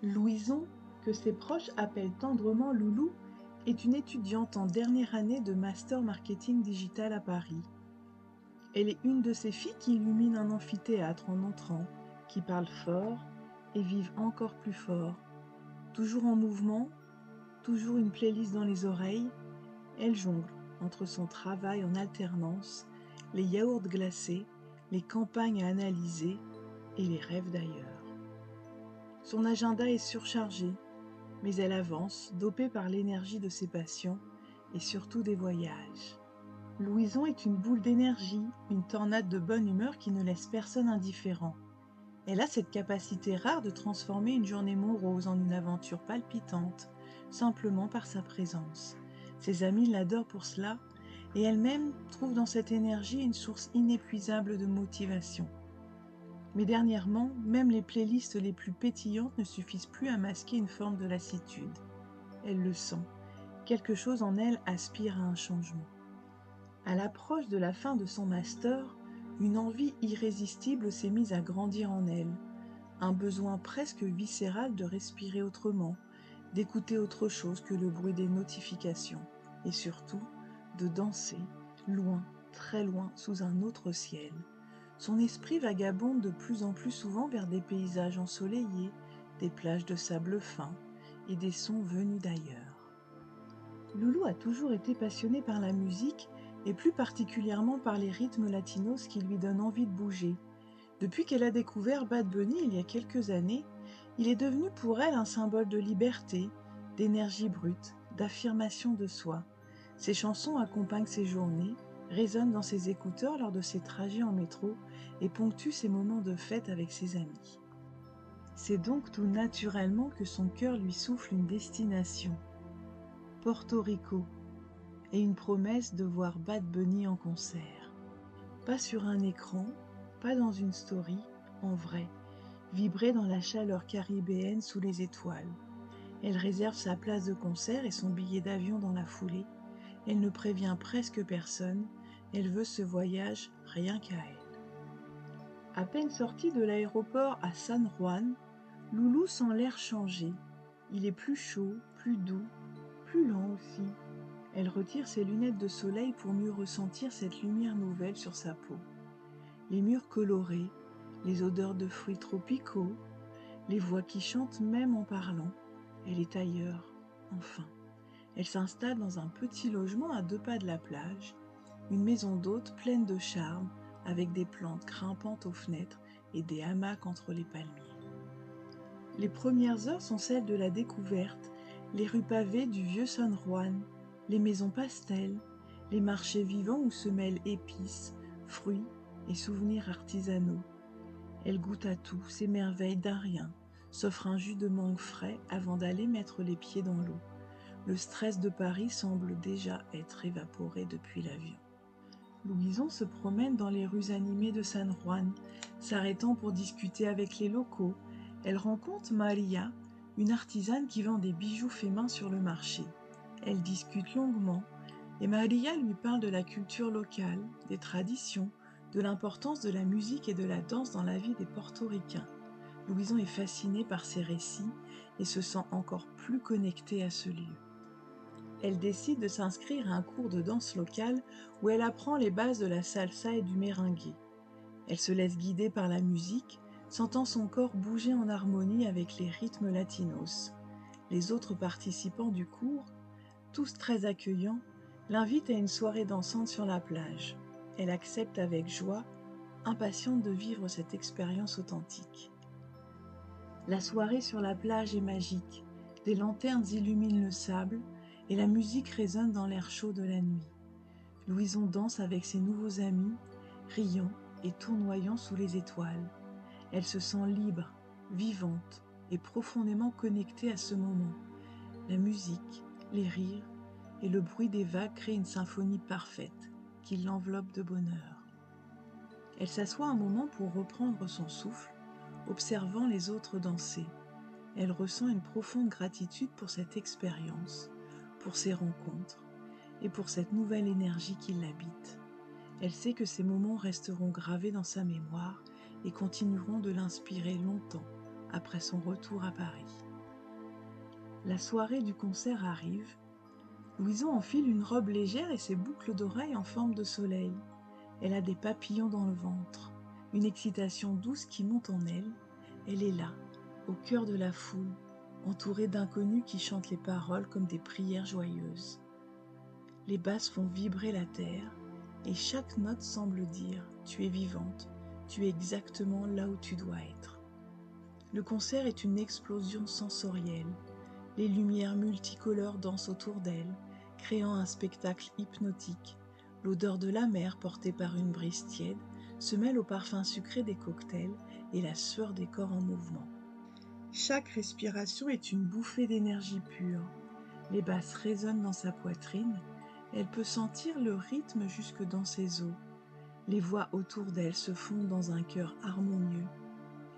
Louison, que ses proches appellent tendrement Loulou, est une étudiante en dernière année de Master Marketing Digital à Paris. Elle est une de ces filles qui illuminent un amphithéâtre en entrant, qui parlent fort et vivent encore plus fort. Toujours en mouvement, toujours une playlist dans les oreilles, elle jongle entre son travail en alternance, les yaourts glacés, les campagnes à analyser et les rêves d'ailleurs. Son agenda est surchargé, mais elle avance, dopée par l'énergie de ses passions et surtout des voyages. Louison est une boule d'énergie, une tornade de bonne humeur qui ne laisse personne indifférent. Elle a cette capacité rare de transformer une journée morose en une aventure palpitante, simplement par sa présence. Ses amis l'adorent pour cela, et elle-même trouve dans cette énergie une source inépuisable de motivation. Mais dernièrement, même les playlists les plus pétillantes ne suffisent plus à masquer une forme de lassitude. Elle le sent. Quelque chose en elle aspire à un changement. À l'approche de la fin de son master, une envie irrésistible s'est mise à grandir en elle. Un besoin presque viscéral de respirer autrement, d'écouter autre chose que le bruit des notifications, et surtout de danser, loin, très loin, sous un autre ciel. Son esprit vagabonde de plus en plus souvent vers des paysages ensoleillés, des plages de sable fin et des sons venus d'ailleurs. Loulou a toujours été passionnée par la musique et plus particulièrement par les rythmes latinos qui lui donnent envie de bouger. Depuis qu'elle a découvert Bad Bunny il y a quelques années, il est devenu pour elle un symbole de liberté, d'énergie brute, d'affirmation de soi. Ses chansons accompagnent ses journées, résonnent dans ses écouteurs lors de ses trajets en métro et ponctuent ses moments de fête avec ses amis. C'est donc tout naturellement que son cœur lui souffle une destination. Porto Rico, et une promesse de voir Bad Bunny en concert. Pas sur un écran, pas dans une story, en vrai, vibrer dans la chaleur caribéenne sous les étoiles. Elle réserve sa place de concert et son billet d'avion dans la foulée. Elle ne prévient presque personne, elle veut ce voyage rien qu'à elle. À peine sortie de l'aéroport à San Juan, Loulou sent l'air changer. Il est plus chaud, plus doux, plus lent aussi. Elle retire ses lunettes de soleil pour mieux ressentir cette lumière nouvelle sur sa peau. Les murs colorés, les odeurs de fruits tropicaux, les voix qui chantent même en parlant. Elle est ailleurs, enfin. Elle s'installe dans un petit logement à 2 pas de la plage, une maison d'hôte pleine de charme, avec des plantes grimpantes aux fenêtres et des hamacs entre les palmiers. Les premières heures sont celles de la découverte, les rues pavées du vieux San Juan, les maisons pastels, les marchés vivants où se mêlent épices, fruits et souvenirs artisanaux. Elle goûte à tout, s'émerveille d'un rien, s'offre un jus de mangue frais avant d'aller mettre les pieds dans l'eau. Le stress de Paris semble déjà être évaporé depuis l'avion. Louison se promène dans les rues animées de San Juan, s'arrêtant pour discuter avec les locaux. Elle rencontre Maria, une artisane qui vend des bijoux faits main sur le marché. Elle discute longuement et Maria lui parle de la culture locale, des traditions, de l'importance de la musique et de la danse dans la vie des Portoricains. Louison est fascinée par ses récits et se sent encore plus connectée à ce lieu. Elle décide de s'inscrire à un cours de danse locale où elle apprend les bases de la salsa et du merengue. Elle se laisse guider par la musique, sentant son corps bouger en harmonie avec les rythmes latinos. Les autres participants du cours, tous très accueillants, l'invitent à une soirée dansante sur la plage. Elle accepte avec joie, impatiente de vivre cette expérience authentique. La soirée sur la plage est magique. Des lanternes illuminent le sable et la musique résonne dans l'air chaud de la nuit. Louison danse avec ses nouveaux amis, riant et tournoyant sous les étoiles. Elle se sent libre, vivante et profondément connectée à ce moment. La musique, les rires et le bruit des vagues créent une symphonie parfaite qui l'enveloppe de bonheur. Elle s'assoit un moment pour reprendre son souffle, observant les autres danser. Elle ressent une profonde gratitude pour cette expérience, pour ces rencontres et pour cette nouvelle énergie qui l'habite. Elle sait que ces moments resteront gravés dans sa mémoire et continueront de l'inspirer longtemps après son retour à Paris. La soirée du concert arrive. Louison enfile une robe légère et ses boucles d'oreilles en forme de soleil. Elle a des papillons dans le ventre, une excitation douce qui monte en elle. Elle est là, au cœur de la foule, entourée d'inconnus qui chantent les paroles comme des prières joyeuses. Les basses font vibrer la terre, et chaque note semble dire « Tu es vivante, tu es exactement là où tu dois être ». Le concert est une explosion sensorielle. Les lumières multicolores dansent autour d'elle, créant un spectacle hypnotique. L'odeur de la mer, portée par une brise tiède, se mêle au parfum sucré des cocktails et la sueur des corps en mouvement. Chaque respiration est une bouffée d'énergie pure. Les basses résonnent dans sa poitrine. Elle peut sentir le rythme jusque dans ses os. Les voix autour d'elle se fondent dans un chœur harmonieux.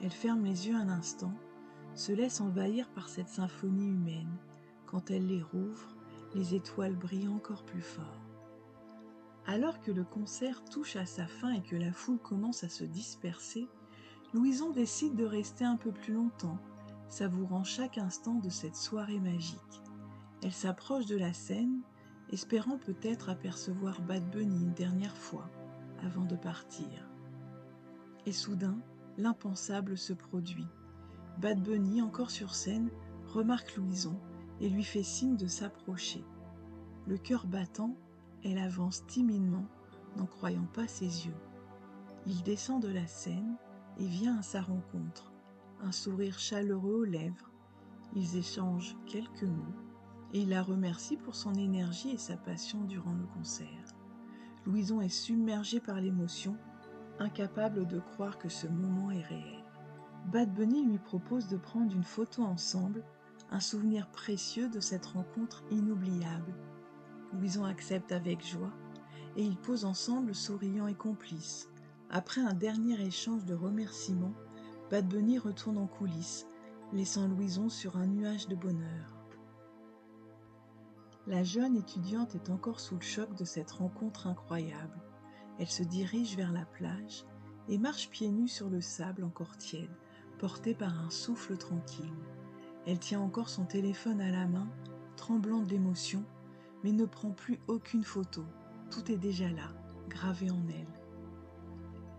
Elle ferme les yeux un instant, se laisse envahir par cette symphonie humaine. Quand elle les rouvre, les étoiles brillent encore plus fort. Alors que le concert touche à sa fin et que la foule commence à se disperser, Louison décide de rester un peu plus longtemps, savourant chaque instant de cette soirée magique. Elle s'approche de la scène, espérant peut-être apercevoir Bad Bunny une dernière fois, avant de partir. Et soudain, l'impensable se produit. Bad Bunny, encore sur scène, remarque Louison et lui fait signe de s'approcher. Le cœur battant, elle avance timidement, n'en croyant pas ses yeux. Il descend de la scène et vient à sa rencontre, un sourire chaleureux aux lèvres. Ils échangent quelques mots et il la remercie pour son énergie et sa passion durant le concert. Louison est submergée par l'émotion, incapable de croire que ce moment est réel. Bad Bunny lui propose de prendre une photo ensemble, un souvenir précieux de cette rencontre inoubliable. Louison accepte avec joie et ils posent ensemble souriants et complices. Après un dernier échange de remerciements, Bad Bunny retourne en coulisses, laissant Louison sur un nuage de bonheur. La jeune étudiante est encore sous le choc de cette rencontre incroyable. Elle se dirige vers la plage et marche pieds nus sur le sable encore tiède, portée par un souffle tranquille. Elle tient encore son téléphone à la main, tremblante d'émotion, mais ne prend plus aucune photo. Tout est déjà là, gravé en elle.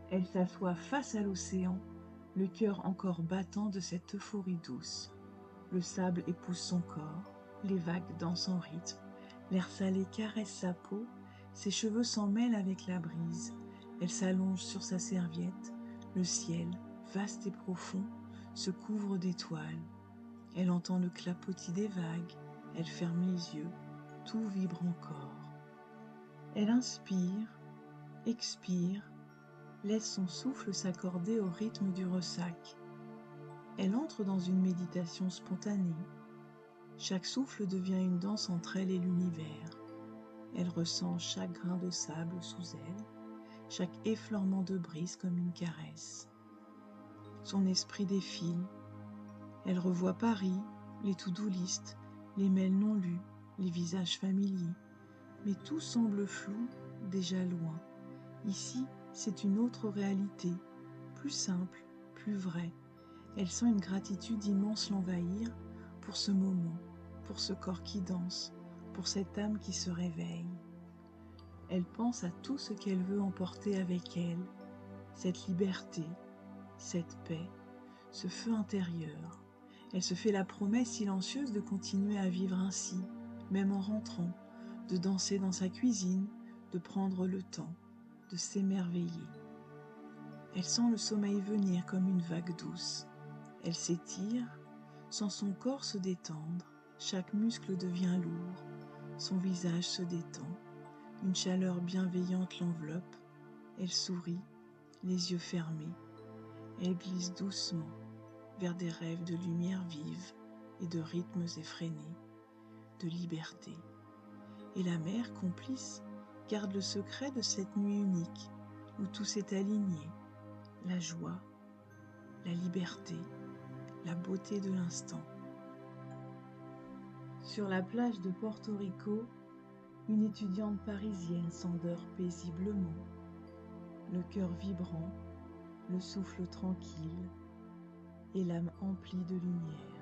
Elle s'assoit face à l'océan, le cœur encore battant de cette euphorie douce. Le sable épouse son corps, les vagues dansent en rythme, l'air salé caresse sa peau, ses cheveux s'en mêlent avec la brise. Elle s'allonge sur sa serviette, le ciel, vaste et profond, se couvre d'étoiles. Elle entend le clapotis des vagues, elle ferme les yeux, tout vibre encore. Elle inspire, expire, laisse son souffle s'accorder au rythme du ressac. Elle entre dans une méditation spontanée. Chaque souffle devient une danse entre elle et l'univers. Elle ressent chaque grain de sable sous elle, chaque effleurement de brise comme une caresse. Son esprit défile. Elle revoit Paris, les to-do list, les mails non lus, les visages familiers. Mais tout semble flou, déjà loin. Ici, c'est une autre réalité, plus simple, plus vraie. Elle sent une gratitude immense l'envahir pour ce moment, pour ce corps qui danse, pour cette âme qui se réveille. Elle pense à tout ce qu'elle veut emporter avec elle, cette liberté, cette paix, ce feu intérieur. Elle se fait la promesse silencieuse de continuer à vivre ainsi, même en rentrant, de danser dans sa cuisine, de prendre le temps, de s'émerveiller. Elle sent le sommeil venir comme une vague douce. Elle s'étire, sent son corps se détendre, chaque muscle devient lourd, son visage se détend, une chaleur bienveillante l'enveloppe, elle sourit, les yeux fermés, elle glisse doucement vers des rêves de lumière vive et de rythmes effrénés, de liberté. Et la mer, complice, garde le secret de cette nuit unique où tout s'est aligné, la joie, la liberté, la beauté de l'instant. Sur la plage de Porto Rico, une étudiante parisienne s'endort paisiblement, le cœur vibrant, le souffle tranquille et l'âme emplie de lumière.